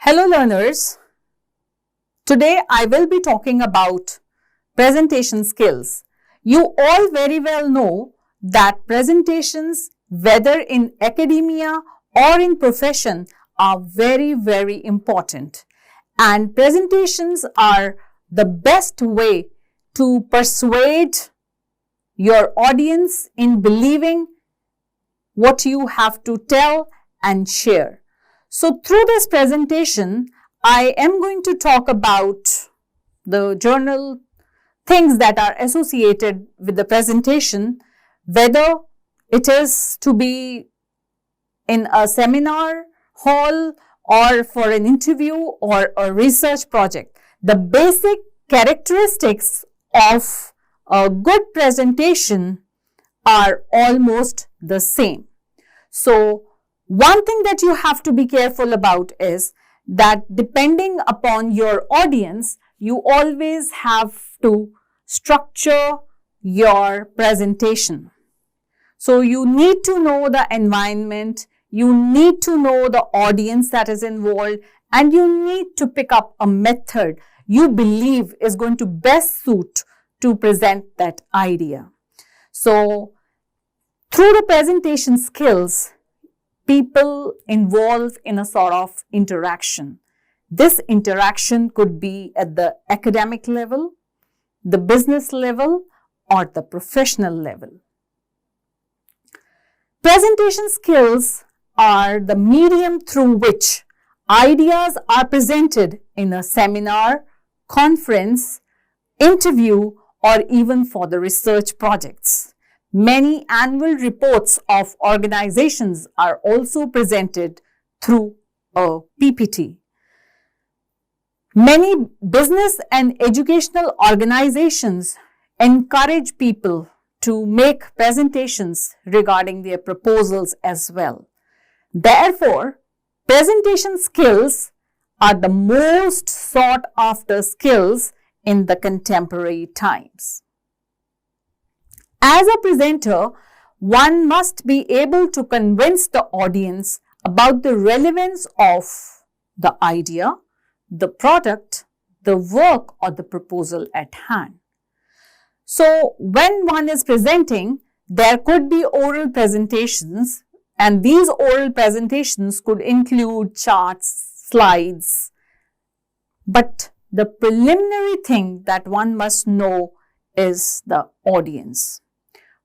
Hello learners, today I will be talking about presentation skills. You all very well know that presentations, whether in academia or in profession, are very important. And presentations are the best way to persuade your audience in believing what you have to tell and share. So through this presentation, I am going to talk about the journal things that are associated with the presentation, whether it is to be in a seminar hall or for an interview or a research project. The basic characteristics of a good presentation are almost the same. So one thing that you have to be careful about is that depending upon your audience, you always have to structure your presentation. So you need to know the environment, you need to know the audience that is involved, and you need to pick up a method you believe is going to best suit to present that idea. So through the presentation skills, people involved in a sort of interaction. This interaction could be at the academic level, the business level, or the professional level. Presentation skills are the medium through which ideas are presented in a seminar, conference, interview, or even for the research projects. Many annual reports of organizations are also presented through a PPT. Many business and educational organizations encourage people to make presentations regarding their proposals as well. Therefore, presentation skills are the most sought after skills in the contemporary times. As a presenter, one must be able to convince the audience about the relevance of the idea, the product, the work, or the proposal at hand. So when one is presenting, there could be oral presentations, and these oral presentations could include charts, slides. But the preliminary thing that one must know is the audience.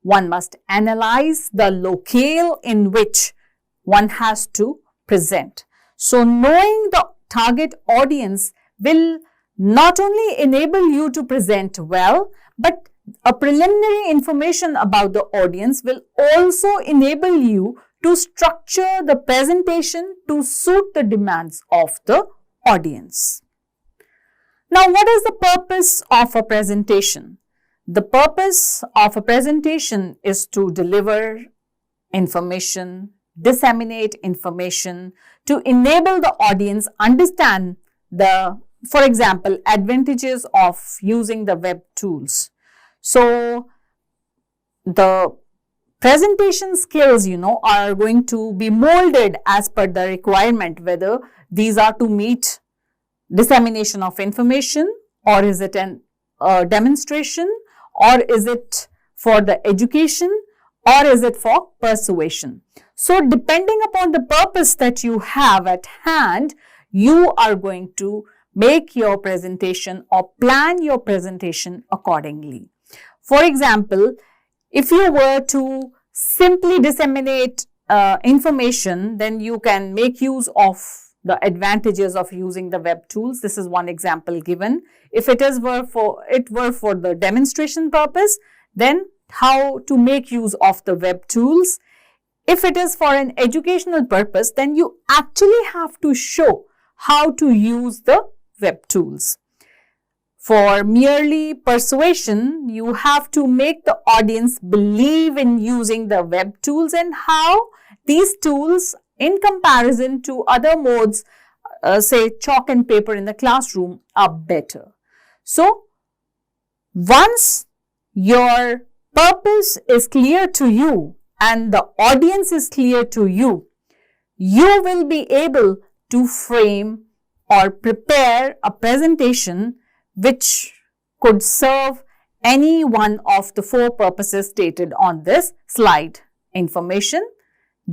One must analyze the locale in which one has to present. So knowing the target audience will not only enable you to present well, but a preliminary information about the audience will also enable you to structure the presentation to suit the demands of the audience. Now, what is the purpose of a presentation? The purpose of a presentation is to deliver information, disseminate information, to enable the audience understand the, for example, advantages of using the web tools. So the presentation skills, are going to be molded as per the requirement, whether these are to meet dissemination of information, or is it a demonstration, or is it for the education, or is it for persuasion. So depending upon the purpose that you have at hand, you are going to make your presentation or plan your presentation accordingly. For example, if you were to simply disseminate information, then you can make use of the advantages of using the web tools. This is one example given. If it were for the demonstration purpose, then how to make use of the web tools. If it is for an educational purpose, then you actually have to show how to use the web tools. For merely persuasion, you have to make the audience believe in using the web tools and how these tools, in comparison to other modes, say chalk and paper in the classroom, are better. So, once your purpose is clear to you and the audience is clear to you, you will be able to frame or prepare a presentation which could serve any one of the 4 purposes stated on this slide: information,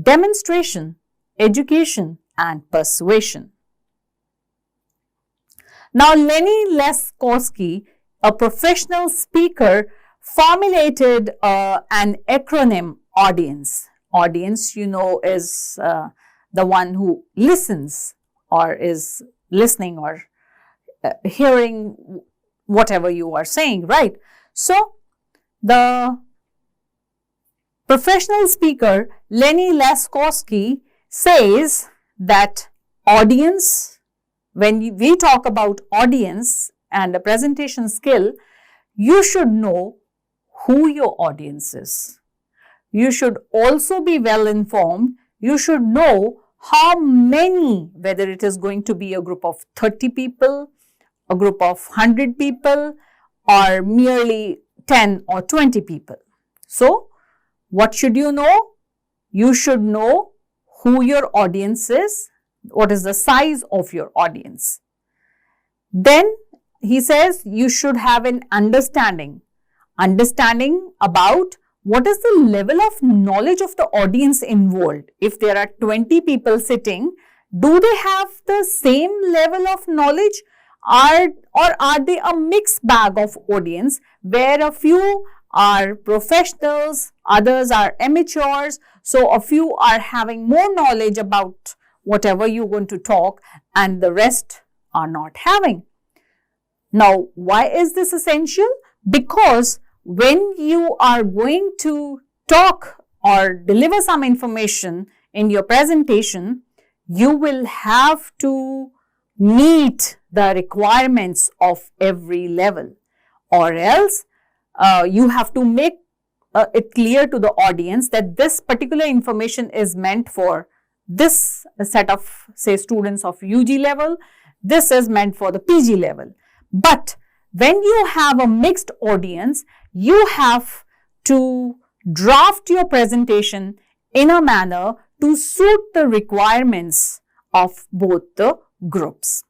demonstration, education, and persuasion. Now, Lenny Leskoski, a professional speaker, formulated an acronym audience. Audience, you know, is the one who listens or is listening or hearing whatever you are saying, right? So, the professional speaker Lenny Leskoski says that audience, when we talk about audience and a presentation skill, you should know who your audience is. You should also be well informed. You should know how many, whether it is going to be a group of 30 people, a group of 100 people, or merely 10 or 20 people. So, what should you know? You should know who your audience is, what is the size of your audience. Then he says you should have an understanding about what is the level of knowledge of the audience involved. If there are 20 people sitting, do they have the same level of knowledge, or are they a mixed bag of audience where a few are professionals, others are amateurs, so a few are having more knowledge about whatever you're going to talk and the rest are not having. Now, why is this essential? Because when you are going to talk or deliver some information in your presentation, you will have to meet the requirements of every level, or else you have to make it clear to the audience that this particular information is meant for this set of, say, students of UG level, this is meant for the PG level. But when you have a mixed audience, you have to draft your presentation in a manner to suit the requirements of both the groups.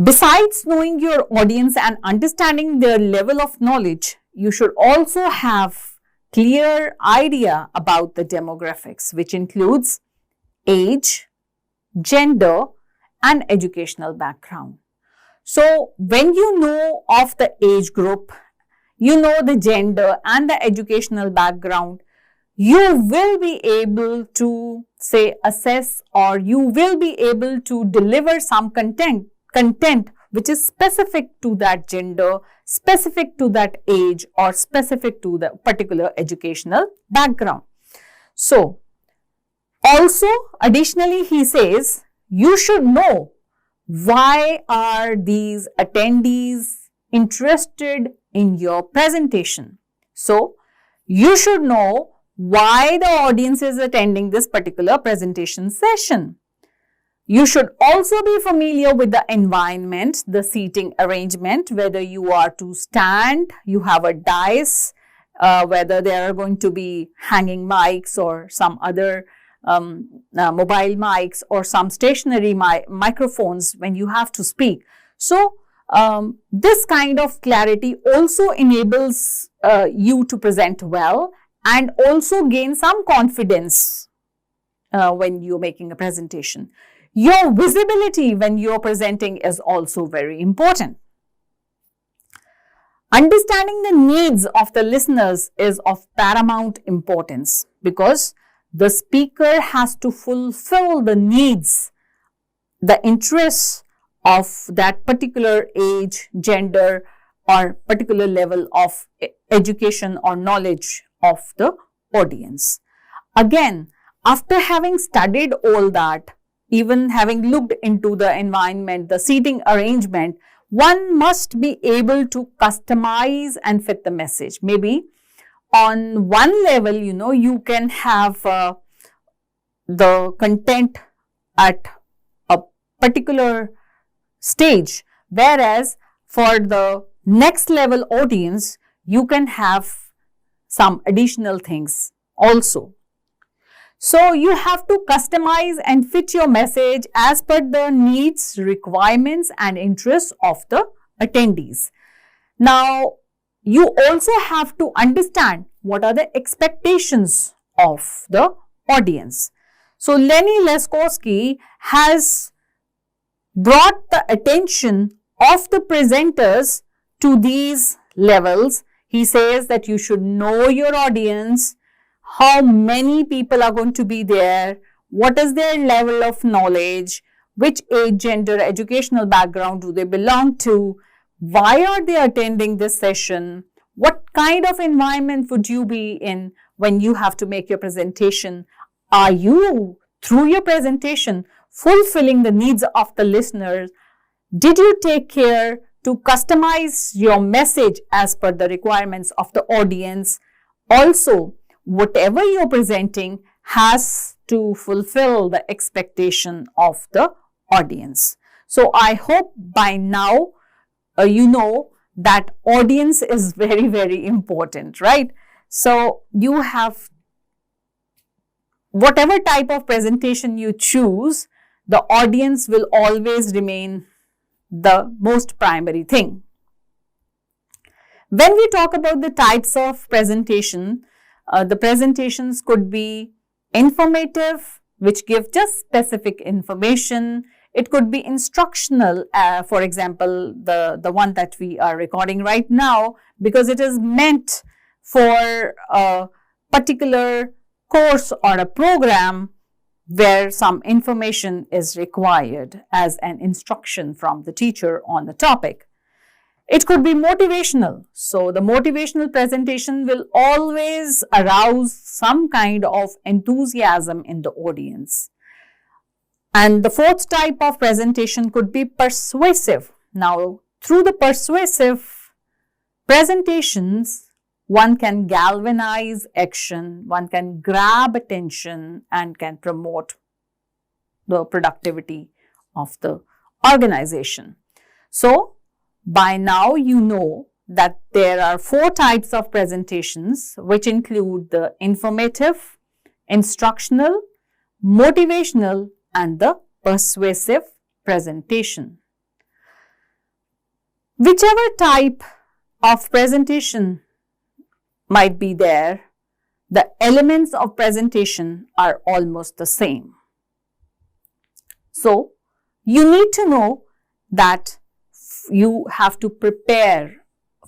Besides knowing your audience and understanding their level of knowledge, you should also have clear idea about the demographics, which includes age, gender, and educational background. So, when you know of the age group, you know the gender and the educational background, you will be able to, say, assess, or you will be able to deliver some content which is specific to that gender, specific to that age, or specific to the particular educational background. So, also additionally he says, you should know why are these attendees interested in your presentation. So, you should know why the audience is attending this particular presentation session. You should also be familiar with the environment, the seating arrangement, whether you are to stand, you have a dais, whether there are going to be hanging mics or some other mobile mics or some stationary microphones when you have to speak. So, this kind of clarity also enables you to present well and also gain some confidence when you're making a presentation. Your visibility when you're presenting is also very important. Understanding the needs of the listeners is of paramount importance because the speaker has to fulfill the needs, the interests of that particular age, gender, or particular level of education or knowledge of the audience. Again, after having studied all that, even having looked into the environment, the seating arrangement, one must be able to customize and fit the message. Maybe on one level, you can have the content at a particular stage, whereas for the next level audience, you can have some additional things also. So you have to customize and fit your message as per the needs, requirements and interests of the attendees. Now, you also have to understand what are the expectations of the audience. So Lenny Leskoski has brought the attention of the presenters to these levels. He says that you should know your audience, how many people are going to be there, what is their level of knowledge, which age, gender, educational background do they belong to, why are they attending this session, what kind of environment would you be in when you have to make your presentation. Are you, through your presentation, fulfilling the needs of the listeners? Did you take care to customize your message as per the requirements of the audience? Also, whatever you're presenting has to fulfill the expectation of the audience. So I hope by now you know that audience is very, very important, right? So you have, whatever type of presentation you choose, the audience will always remain the most primary thing. When we talk about the types of presentation, the presentations could be informative, which give just specific information. It could be instructional, for example, the one that we are recording right now, because it is meant for a particular course or a program where some information is required as an instruction from the teacher on the topic. It could be motivational. So the motivational presentation will always arouse some kind of enthusiasm in the audience. And the fourth type of presentation could be persuasive. Now, through the persuasive presentations, one can galvanize action, one can grab attention and can promote the productivity of the organization. So, by now you know that there are 4 types of presentations, which include the informative, instructional, motivational and the persuasive presentation. Whichever type of presentation might be there, the elements of presentation are almost the same. So, you need to know that you have to prepare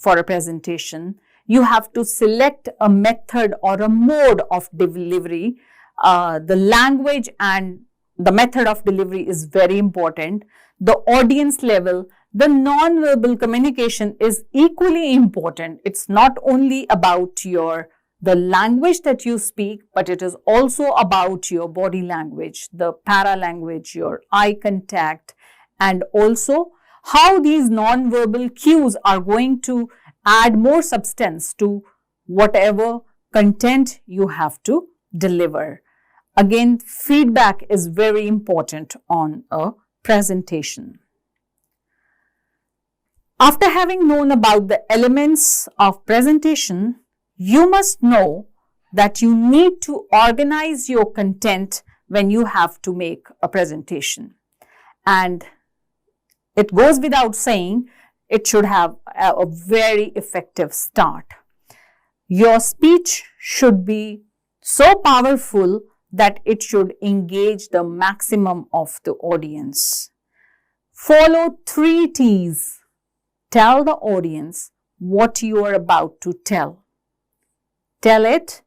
for a presentation. You have to select a method or a mode of delivery. The language and the method of delivery is very important. The audience level, the non-verbal communication is equally important. It's not only about the language that you speak, but it is also about your body language, the paralanguage, your eye contact, and also how these non-verbal cues are going to add more substance to whatever content you have to deliver. Again, feedback is very important on a presentation. After having known about the elements of presentation, you must know that you need to organize your content when you have to make a presentation. And it goes without saying, it should have a very effective start. Your speech should be so powerful that it should engage the maximum of the audience. Follow 3 T's. Tell the audience what you are about to tell. Tell it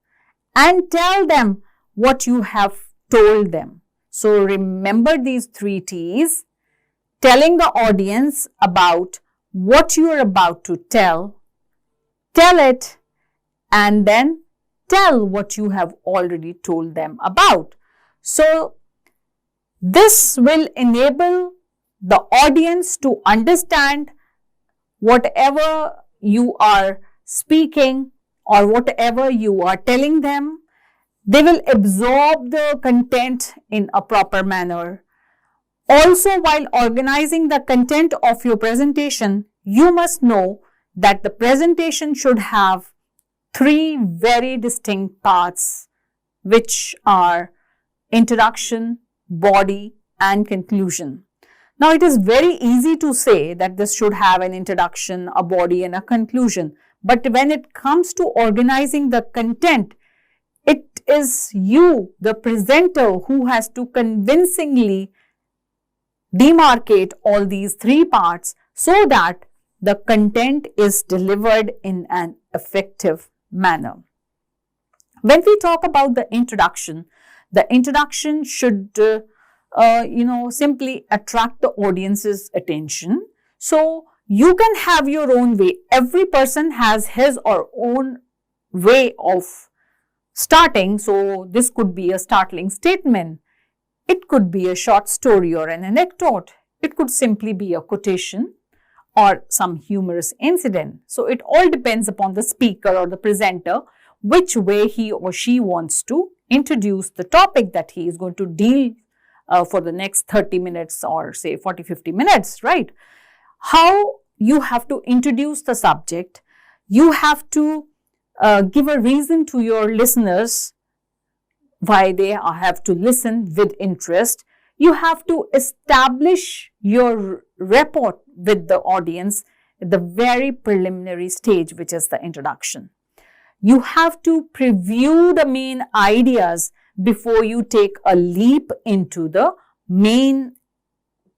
and tell them what you have told them. So remember these 3 T's. Telling the audience about what you are about to tell. Tell it and then tell what you have already told them about. So this will enable the audience to understand whatever you are speaking or whatever you are telling them. They will absorb the content in a proper manner. Also, while organizing the content of your presentation, you must know that the presentation should have 3 very distinct parts. which are introduction, body, and conclusion. Now, it is very easy to say that this should have an introduction, a body, and a conclusion. But when it comes to organizing the content, it is you, the presenter, who has to convincingly demarcate all these three parts so that the content is delivered in an effective manner. When we talk about the introduction should simply attract the audience's attention. So you can have your own way. Every person has his or own way of starting. So this could be a startling statement. It could be a short story or an anecdote. It could simply be a quotation or some humorous incident. So it all depends upon the speaker or the presenter, which way he or she wants to introduce the topic that he is going to deal for the next 30 minutes or say 40-50 minutes, right? How you have to introduce the subject, you have to give a reason to your listeners why they have to listen with interest. You have to establish your rapport with the audience at the very preliminary stage, which is the introduction. You have to preview the main ideas before you take a leap into the main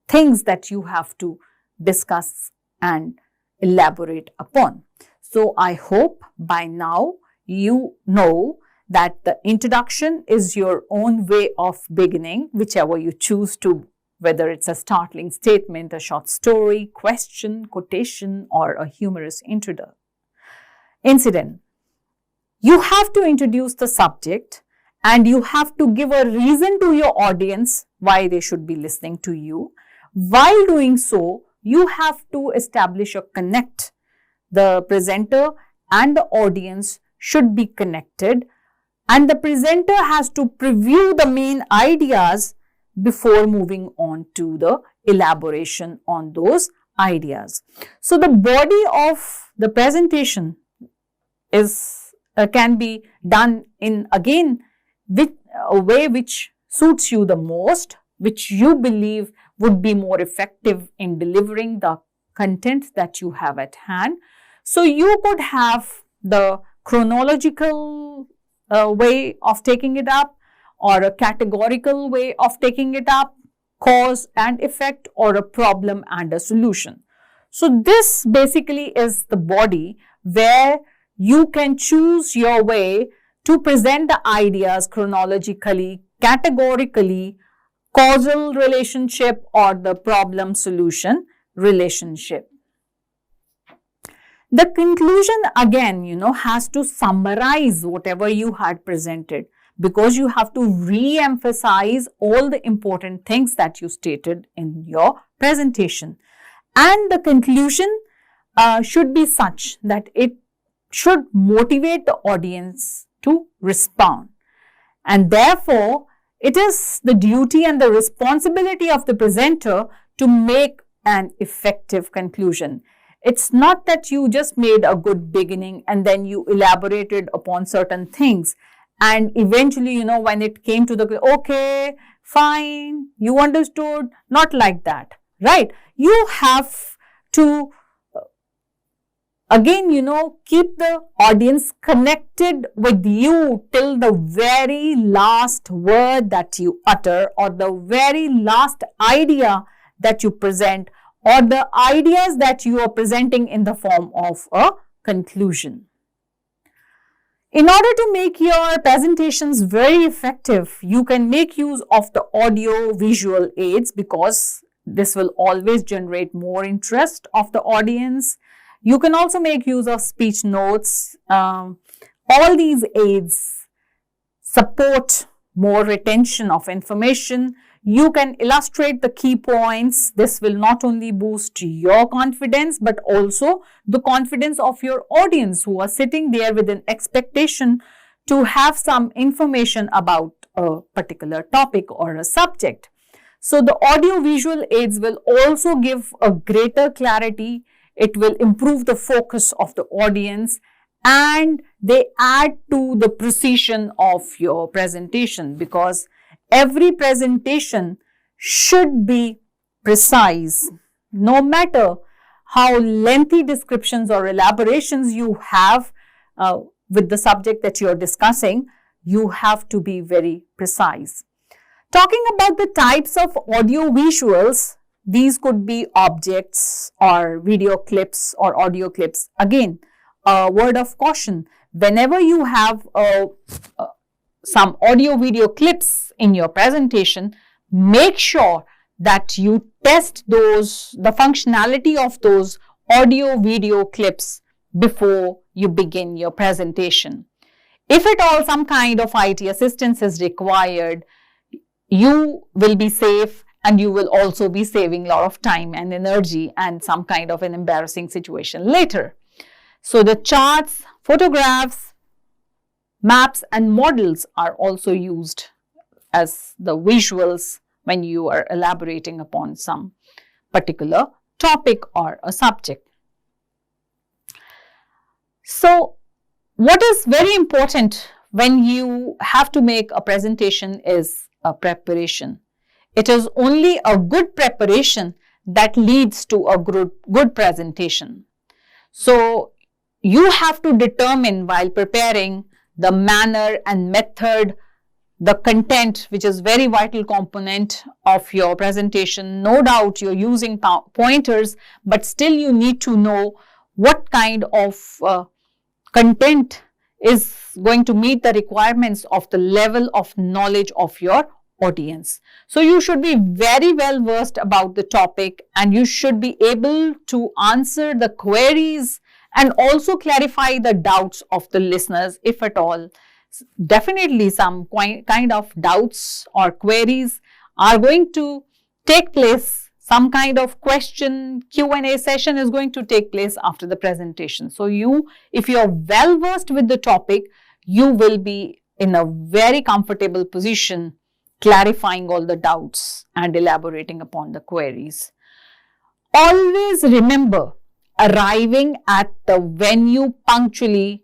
things that you have to discuss and elaborate upon. So I hope by now you know that the introduction is your own way of beginning, whichever you choose to, whether it's a startling statement, a short story, question, quotation, or a humorous incident. You have to introduce the subject and you have to give a reason to your audience why they should be listening to you. While doing so, you have to establish a connect. The presenter and the audience should be connected, and the presenter has to preview the main ideas before moving on to the elaboration on those ideas. So the body of the presentation can be done in with a way which suits you the most, which you believe would be more effective in delivering the content that you have at hand. So you could have the chronological way of taking it up, or a categorical way of taking it up, cause and effect, or a problem and a solution. So this basically is the body where you can choose your way to present the ideas chronologically, categorically, causal relationship, or the problem solution relationship. The conclusion again, has to summarize whatever you had presented, because you have to re-emphasize all the important things that you stated in your presentation. And the conclusion should be such that it should motivate the audience to respond. And therefore, it is the duty and the responsibility of the presenter to make an effective conclusion. It's not that you just made a good beginning and then you elaborated upon certain things and eventually, when it came to the, okay, fine, you understood, not like that, right? You have to again, keep the audience connected with you till the very last word that you utter, or the very last idea that you present, or the ideas that you are presenting in the form of a conclusion. In order to make your presentations very effective, you can make use of the audio visual aids, because this will always generate more interest of the audience. You can also make use of speech notes. All these aids support more retention of information. You can illustrate the key points. This will not only boost your confidence, but also the confidence of your audience, who are sitting there with an expectation to have some information about a particular topic or a subject. So the audio visual aids will also give a greater clarity. It will improve the focus of the audience, and they add to the precision of your presentation, because every presentation should be precise. No matter how lengthy descriptions or elaborations you have with the subject that you are discussing, you have to be very precise. Talking about the types of audio visuals, these could be objects or video clips or audio clips. Again, a word of caution, whenever you have some audio video clips in your presentation, make sure that you test the functionality of those audio video clips before you begin your presentation. If at all some kind of IT assistance is required, you will be safe, and you will also be saving a lot of time and energy and some kind of an embarrassing situation later. So the charts, photographs, maps and models are also used as the visuals when you are elaborating upon some particular topic or a subject. So what is very important when you have to make a presentation is a preparation. It is only a good preparation that leads to a good presentation. So you have to determine while preparing the manner and method, the content, which is very vital component of your presentation. No doubt you're using pointers, but still you need to know what kind of content is going to meet the requirements of the level of knowledge of your audience. So you should be very well versed about the topic, and you should be able to answer the queries and also clarify the doubts of the listeners, if at all. Definitely some kind of doubts or queries are going to take place. Some kind of question Q&A session is going to take place after the presentation. So if you are well versed with the topic, you will be in a very comfortable position clarifying all the doubts and elaborating upon the queries. Always remember, arriving at the venue punctually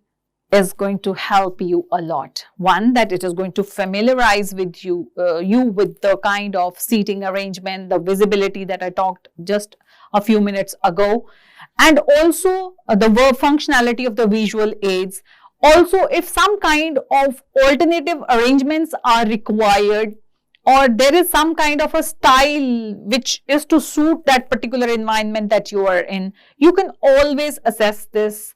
is going to help you a lot. One, that it is going to familiarize with you with the kind of seating arrangement, the visibility that I talked just a few minutes ago, and also the verb functionality of the visual aids. Also, if some kind of alternative arrangements are required, or there is some kind of a style which is to suit that particular environment that you are in, you can always assess this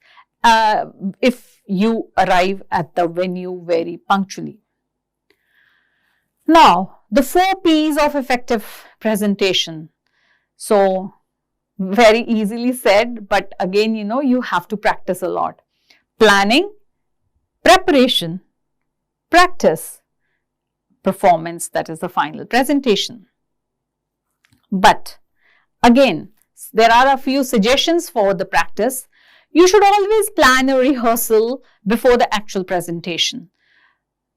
if you arrive at the venue very punctually. Now, the 4 P's of effective presentation. So, very easily said, but again, you have to practice a lot. Planning, preparation, practice, performance, that is the final presentation. But again, there are a few suggestions for the practice. You should always plan a rehearsal before the actual presentation.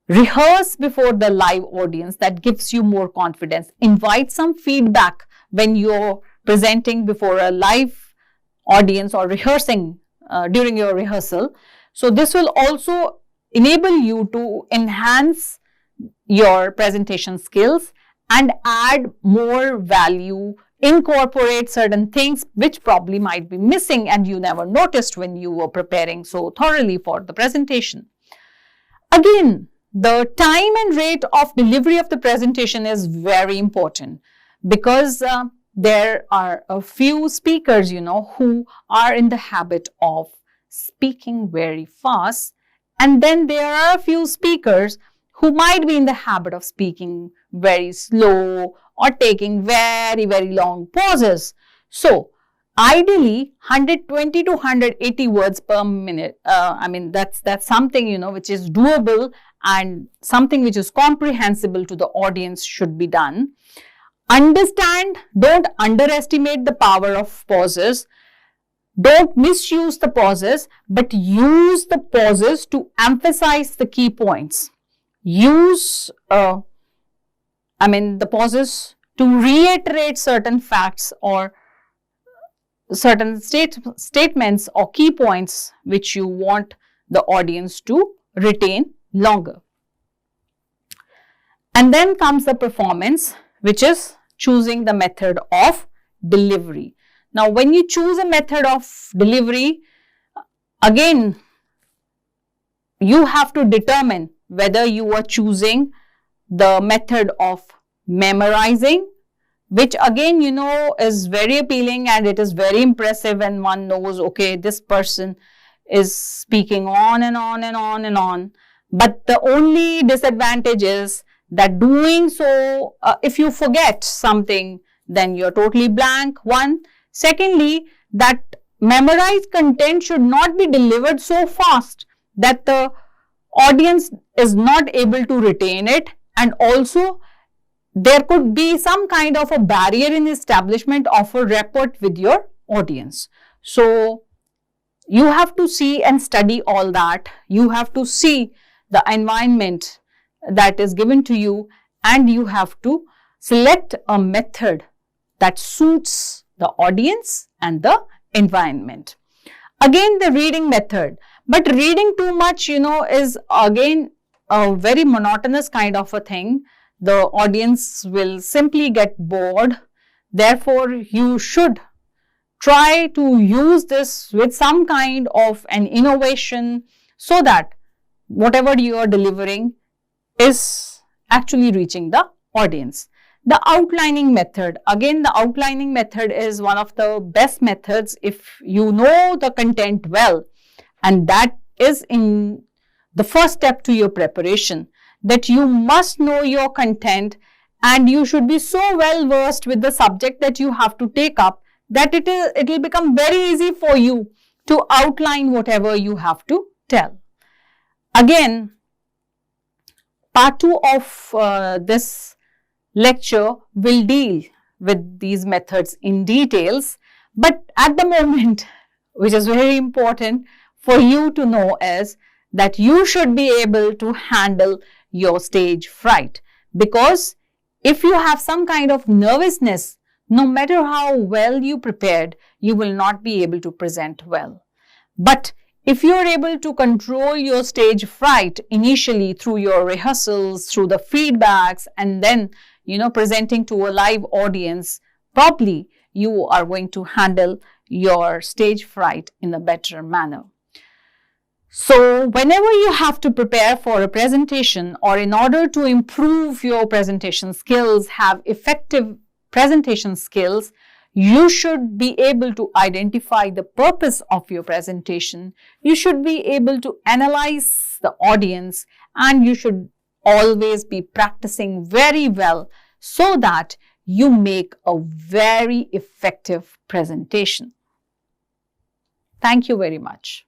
Rehearse before the live audience. That gives you more confidence. Invite some feedback when you're presenting before a live audience or rehearsing during your rehearsal. So this will also enable you to enhance your presentation skills and add more value, incorporate certain things which probably might be missing and you never noticed when you were preparing so thoroughly for the presentation. Again, the time and rate of delivery of the presentation is very important, because there are a few speakers, who are in the habit of speaking very fast, and then there are a few speakers who might be in the habit of speaking very slow or taking very, very long pauses. So, ideally, 120 to 180 words per minute. That's something, which is doable and something which is comprehensible to the audience should be done. Understand, don't underestimate the power of pauses. Don't misuse the pauses, but use the pauses to emphasize the key points. Use the pauses to reiterate certain facts or certain statements or key points which you want the audience to retain longer. And then comes the performance, which is choosing the method of delivery. Now, when you choose a method of delivery, again, you have to determine whether you are choosing the method of memorizing, which again, you know, is very appealing and it is very impressive when one knows, okay, this person is speaking on and on and on and on. But the only disadvantage is that doing so, if you forget something, then you're totally blank, one. Secondly, that memorized content should not be delivered so fast that the audience is not able to retain it, and also there could be some kind of a barrier in establishment of a rapport with your audience. So, you have to see and study all that. You have to see the environment that is given to you, and you have to select a method that suits the audience and the environment. Again, the reading method. But reading too much, you know, is again a very monotonous kind of a thing. The audience will simply get bored. Therefore, you should try to use this with some kind of an innovation so that whatever you are delivering is actually reaching the audience. The outlining method. Again, the outlining method is one of the best methods if you know the content well, and that is in the first step to your preparation, that you must know your content and you should be so well versed with the subject that you have to take up that it will become very easy for you to outline whatever you have to tell. Again, part 2 of this lecture will deal with these methods in details, but at the moment, which is very important for you to know, is that you should be able to handle your stage fright, because if you have some kind of nervousness, no matter how well you prepared, you will not be able to present well. But if you are able to control your stage fright initially through your rehearsals, through the feedbacks, and then, you know, presenting to a live audience, probably you are going to handle your stage fright in a better manner. So, whenever you have to prepare for a presentation, or in order to improve your presentation skills, have effective presentation skills, you should be able to identify the purpose of your presentation. You should be able to analyze the audience, and you should always be practicing very well so that you make a very effective presentation. Thank you very much.